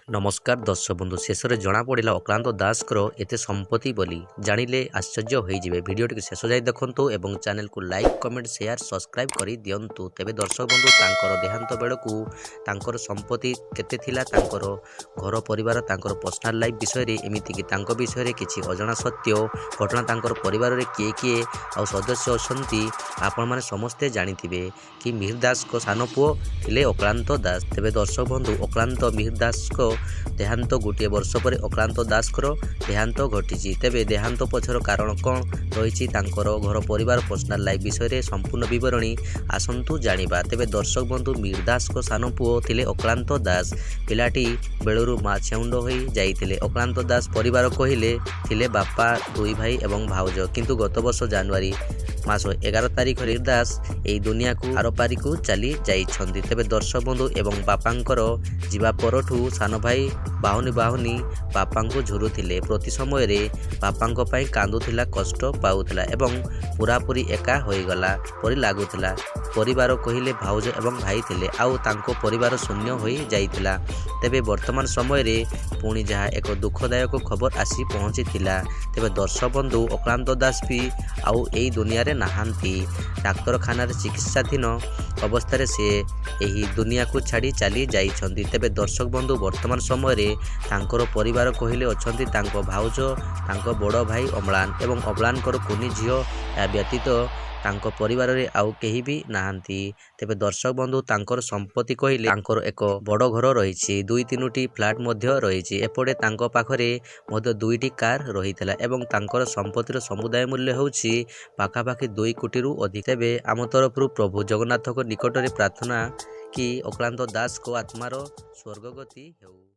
नमस्कार दर्शक बंधु शेष में जना पड़ा अक्लांत दासकर एते संपत्ति बोली जानिले आश्चर्य होइजिबे। भिडियोटी शेष जाए देखंतु एवं चैनल को लाइक कमेंट शेयर सब्सक्राइब करी दियंतु। तेबे दर्शक बंधु तांकर देहांत बेलकू तांकर संपत्ति केते थिला, तांकर घर परिवार तांकर पर्सनल लाइफ विषय रे एमिति कि तांकर विषय रे किछि अजଣା सत्य घटना तांकर परिवार रे किए किए आ सदस्य अछंती आपण माने समस्ते जानिथिबे कि मिहिर दास को सान पुओ थिले अक्लांत दास। तेबे दर्शक बंधु अक्लांत मिहिर दास को देहांत गोटे वर्ष पर अक्लांत दासकर देहांत घटी। तेबे देहांत पछर कारण कौन रही घर परिवार पर्सनल लाइफ विषय रे संपूर्ण विवरणी आसंतु जानिबा। तेबे दर्शक बंधु मिहिर दास को सान पुओ थिले अक्लांत दास। पिलाटी बेलरू मा छेउंड होई जाइतिले। अक्लांत दास परिवार कहिले थिले बापा दुई भाई एवं भाउज, किंतु गत वर्ष जनवरी मास 11 तारिख मिहिर दास एई दुनिया को आरपारी को चली जाइछंती। तेबे दर्शक बंधु एवं बापांकर जीवा परठू सान भाई बाहुनी बाहुनी बापांको झुरुथिले। प्रति समय रे बापांको पाई कांदुथिला, कष्ट पाउथिला एवं पूरापूरी एका होईगला परि लागुथिला। परिवार कहिले भाउज एवं भाई थिले, आउ तांको परिवार शून्य होई जाइथिला। तेबे वर्तमान समय रे पुणी जहाँ एक दुखदायक खबर आसी पहुँचीथिला। तेबे दर्शक बंधु अक्लांत दास भी आउ एई दुनिया रे नाहांती। डाक्तरखाना रे चिकित्साधीन अवस्था से एही दुनिया को छाड़ी चली जाइछंती। तेबे दर्शक बंधु वर्तमान समय रे तांकर परिवार कहिले अछंती तांको भाउज, तांको बड़ भाई अम्लान एवं अम्लानकर कुनी झियो या व्यतीत तांको परिवार रे आउ केही भी नाहांती। तेबे दर्शक बंधु तांकर संपत्ति कहिले तांकर एक बड़ घर रहिछि, 2-3टी फ्लैट मध्य रहिछि। एपटे तांको पाखरे मध्य 2टी कार रहितला एवं तांकर संपत्तिर समुदाय मूल्य होछि पाखापाखि 2 कोटी रु अधिक। तेबे आम तरफरु प्रभु जगन्नाथ को निकट रे प्रार्थना कि अक्लांत दास को आत्मार स्वर्गगति हेउ।